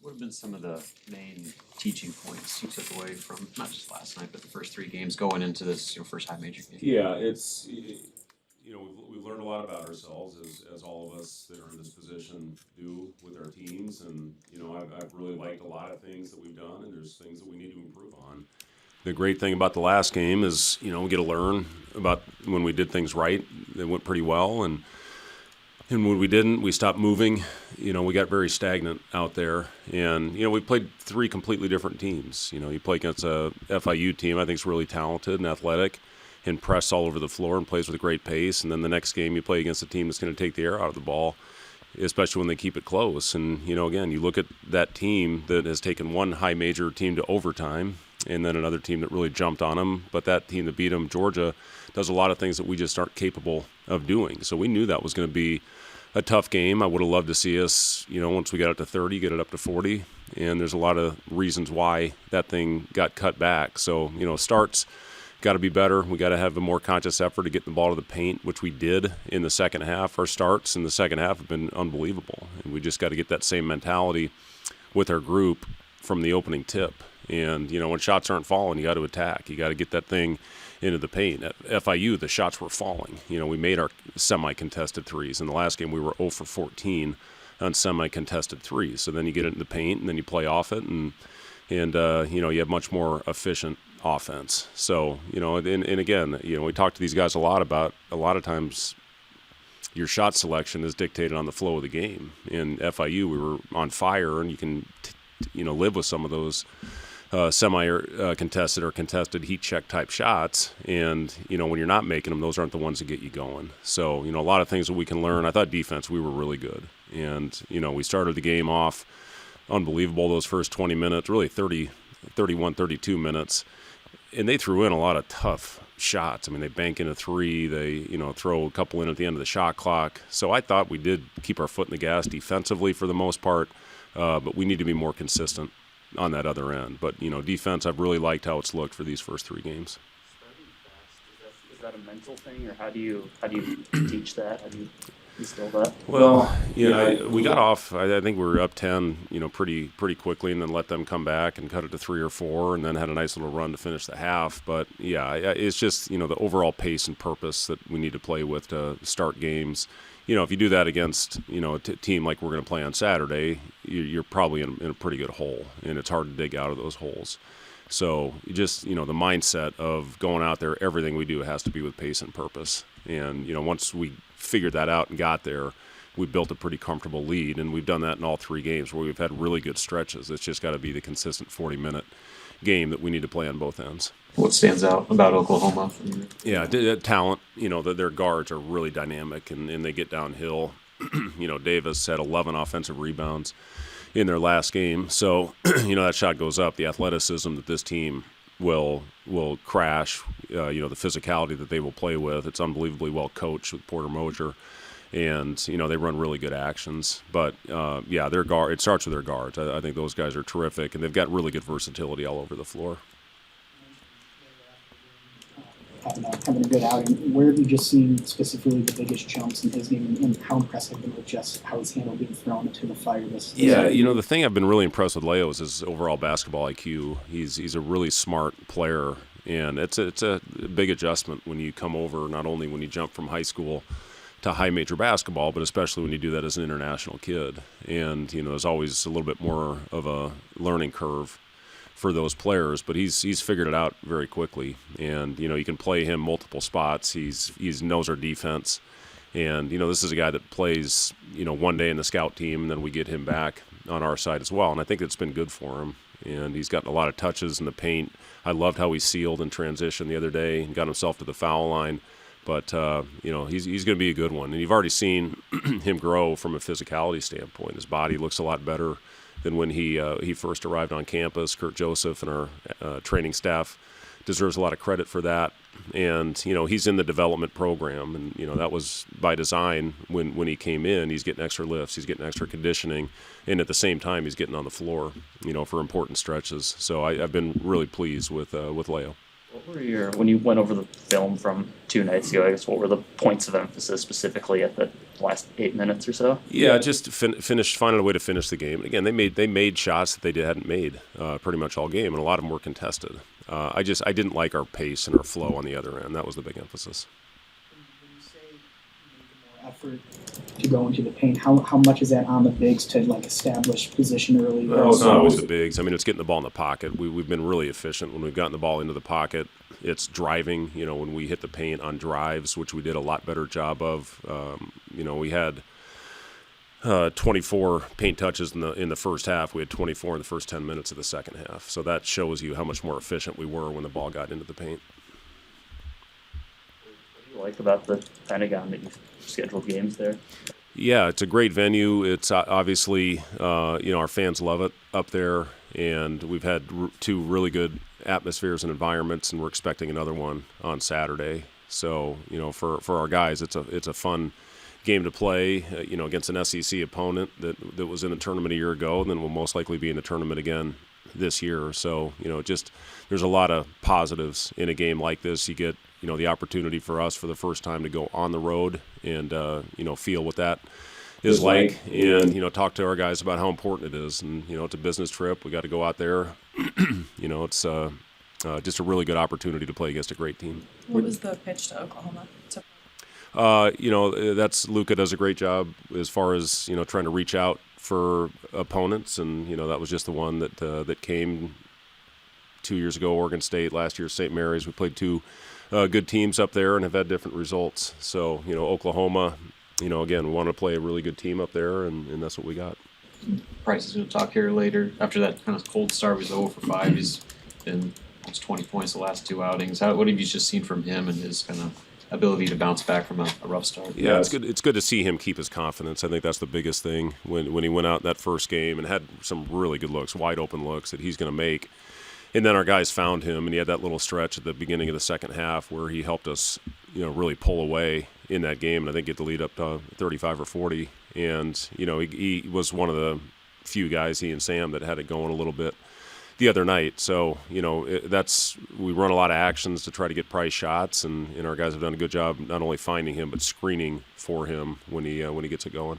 What have been some of the main teaching points you took away from not just last night, but the first three games going into this first high major game? Yeah, we've learned a lot about ourselves as all of us that are in this position do with our teams, and I've really liked a lot of things that we've done, and there's things that we need to improve on. The great thing about the last game is we get to learn about when we did things right. They went pretty well, and when we didn't, we stopped moving. We got very stagnant out there. And, we played three completely different teams. You play against a FIU team I think is really talented and athletic and press all over the floor and plays with a great pace. And then the next game you play against a team that's going to take the air out of the ball, especially when they keep it close. And, again, you look at that team that has taken one high major team to overtime and then another team that really jumped on them. But that team that beat them, Georgia, does a lot of things that we just aren't capable of doing. So we knew that was going to be a tough game. I would have loved to see us, once we got up to 30, get it up to 40. And there's a lot of reasons why that thing got cut back. So, starts got to be better. We got to have a more conscious effort to get the ball to the paint, which we did in the second half. Our starts in the second half have been unbelievable. And we just got to get that same mentality with our group from the opening tip. And, when shots aren't falling, you got to attack. You got to get that thing into the paint. At FIU, the shots were falling. We made our semi-contested threes. In the last game, we were 0 for 14 on semi-contested threes. So then you get into the paint, and then you play off it, and you have much more efficient offense. So, and again, we talk to these guys a lot about a lot of times your shot selection is dictated on the flow of the game. In FIU, we were on fire, and you can, live with some of those semi-contested or contested heat check type shots. And, when you're not making them, those aren't the ones that get you going. So, a lot of things that we can learn. I thought defense, we were really good. And, we started the game off unbelievable those first 20 minutes, really 31, 32 minutes. And they threw in a lot of tough shots. I mean, they bank in a three. They, throw a couple in at the end of the shot clock. So I thought we did keep our foot in the gas defensively for the most part, but we need to be more consistent on that other end. But, defense, I've really liked how it's looked for these first three games. Starting fast, is that a mental thing, or how do you teach that? How do you instill that? Well, we got off. I think we were up 10, pretty quickly, and then let them come back and cut it to 3 or 4, and then had a nice little run to finish the half. But yeah, it's just the overall pace and purpose that we need to play with to start games. If you do that against a team like we're going to play on Saturday, you're probably in a pretty good hole, and it's hard to dig out of those holes. So just the mindset of going out there, everything we do has to be with pace and purpose. And once we figured that out and got there, we built a pretty comfortable lead, and we've done that in all three games where we've had really good stretches. It's just got to be the consistent 40-minute game that we need to play on both ends. What stands out about Oklahoma? Yeah, talent. Their guards are really dynamic, and they get downhill. Davis had 11 offensive rebounds in their last game. So, that shot goes up. The athleticism that this team will crash, the physicality that they will play with. It's unbelievably well coached with Porter Moser. And, they run really good actions. But, their guard, it starts with their guards. I think those guys are terrific, and they've got really good versatility all over the floor. Having a good outing. Where have you just seen specifically the biggest jumps in his game, and how impressed have you been with just how he's handled being thrown into the fire this Yeah, the thing I've been really impressed with Leo is his overall basketball IQ. He's a really smart player, and it's a big adjustment when you come over, not only when you jump from high school to high major basketball, but especially when you do that as an international kid. And, there's always a little bit more of a learning curve for those players, but he's figured it out very quickly. And, you can play him multiple spots. He knows our defense. And, this is a guy that plays, one day in the scout team, and then we get him back on our side as well. And I think it's been good for him. And he's gotten a lot of touches in the paint. I loved how he sealed in transition the other day and got himself to the foul line. But, he's going to be a good one. And you've already seen him grow from a physicality standpoint. His body looks a lot better than when he first arrived on campus. Kurt Joseph and our training staff deserves a lot of credit for that. And, he's in the development program. And, that was by design when he came in. He's getting extra lifts. He's getting extra conditioning. And at the same time, he's getting on the floor, for important stretches. So I've been really pleased with Leo. What were when you went over the film from 2 nights ago, I guess, what were the points of emphasis specifically at the last 8 minutes or so? Yeah, just finding a way to finish the game. And again, they made shots that they hadn't made pretty much all game, and a lot of them were contested. I didn't like our pace and our flow on the other end. That was the big emphasis. When you say you need more effort to go into the paint, how much is that on the bigs to like establish position early? No, it's not always the bigs. I mean, it's getting the ball in the pocket. We've been really efficient when we've gotten the ball into the pocket. It's driving, when we hit the paint on drives, which we did a lot better job of. We had 24 paint touches in the first half. We had 24 in the first 10 minutes of the second half. So that shows you how much more efficient we were when the ball got into the paint. What do you like about the Pentagon that you've scheduled games there? Yeah, it's a great venue. It's obviously, our fans love it up there, and we've had two really good atmospheres and environments, and we're expecting another one on Saturday. So, for our guys, it's a fun game to play, against an SEC opponent that was in the tournament a year ago, and then will most likely be in the tournament again this year. So, there's a lot of positives in a game like this. You get, the opportunity for us for the first time to go on the road and, feel what that is like, and, talk to our guys about how important it is. And, it's a business trip. We got to go out there. It's just a really good opportunity to play against a great team. What was the pitch to Oklahoma? That's Luka does a great job as far as, trying to reach out for opponents. And, that was just the one that came 2 years ago, Oregon State, last year, St. Mary's. We played two good teams up there and have had different results. So, Oklahoma, again, we want to play a really good team up there, and that's what we got. Price is going to talk here later. After that kind of cold start, he was 0 for 5. He's been almost 20 points the last two outings. What have you just seen from him and his kind of ability to bounce back from a rough start? Yeah, it's good. It's good to see him keep his confidence. I think that's the biggest thing when he went out in that first game and had some really good looks, wide open looks that he's going to make. And then our guys found him, and he had that little stretch at the beginning of the second half where he helped us, really pull away in that game, and I think get the lead up to 35 or 40. And, he was one of the few guys, he and Sam, that had it going a little bit the other night. So, we run a lot of actions to try to get Price shots, and our guys have done a good job not only finding him but screening for him when he gets it going.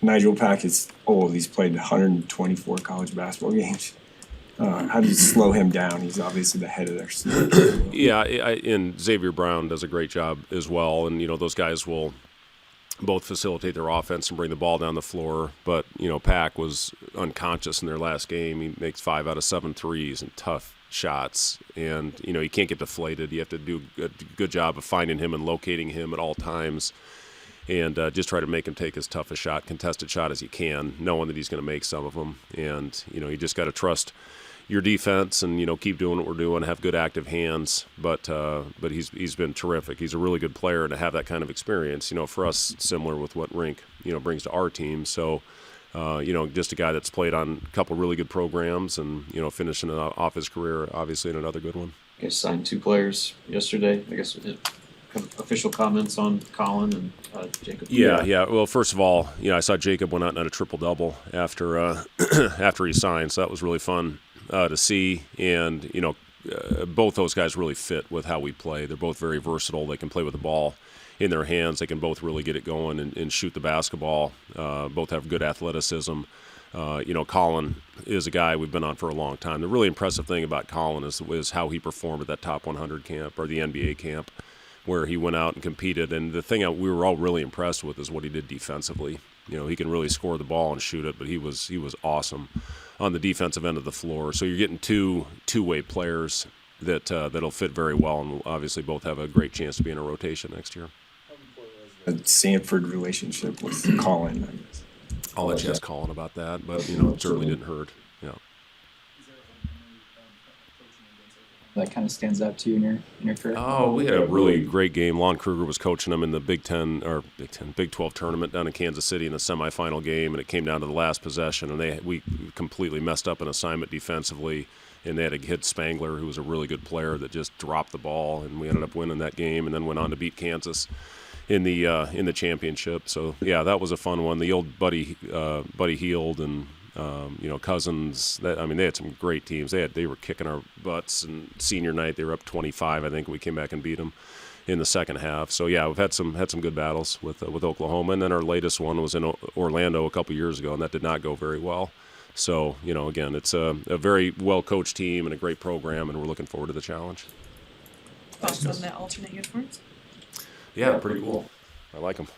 Nigel Pack is old. He's played 124 college basketball games. How do you slow him down? He's obviously the head of their team. Yeah, and Xavier Brown does a great job as well. And, those guys will both facilitate their offense and bring the ball down the floor. But, Pack was unconscious in their last game. He makes 5 out of 7 threes and tough shots. And, he can't get deflated. You have to do a good job of finding him and locating him at all times. And just try to make him take as tough a shot, contested shot as you can, knowing that he's going to make some of them. And, you just got to trust your defense and, keep doing what we're doing, have good active hands. But he's been terrific. He's a really good player, and to have that kind of experience, for us, similar with what Rink, brings to our team. So, just a guy that's played on a couple really good programs and, finishing off his career, obviously, in another good one. You guys signed 2 players yesterday. I guess kind of official comments on Colin and Jacob. Yeah. Well, first of all, I saw Jacob went out and had a triple-double after after he signed, so that was really fun to see. And, both those guys really fit with how we play. They're both very versatile. They can play with the ball in their hands. They can both really get it going and shoot the basketball. Both have good athleticism. Colin is a guy we've been on for a long time. The really impressive thing about Colin is how he performed at that top 100 camp, or the NBA camp, where he went out and competed. And the thing we were all really impressed with is what he did defensively. He can really score the ball and shoot it, but he was awesome on the defensive end of the floor. So you're getting two-way players that'll fit very well, and will obviously both have a great chance to be in a rotation next year. A Sanford relationship with Colin, I guess. I'll let you ask Colin about that, but it certainly didn't hurt. Yeah. That kind of stands out to you in your career? Oh, we had a really great game. Lon Kruger was coaching them in the Big 12 tournament down in Kansas City in the semifinal game, and it came down to the last possession, and we completely messed up an assignment defensively, and they had a kid Spangler who was a really good player that just dropped the ball, and we ended up winning that game, and then went on to beat Kansas in the championship. So yeah, that was a fun one. The old Buddy Hield and Cousins. They had some great teams. They were kicking our butts. And senior night, they were up 25. I think we came back and beat them in the second half. So yeah, we've had some good battles with Oklahoma, and then our latest one was in Orlando a couple years ago, and that did not go very well. So again, it's a very well coached team and a great program, and we're looking forward to the challenge. Thoughts on the alternate uniforms? Yeah, pretty cool. I like them.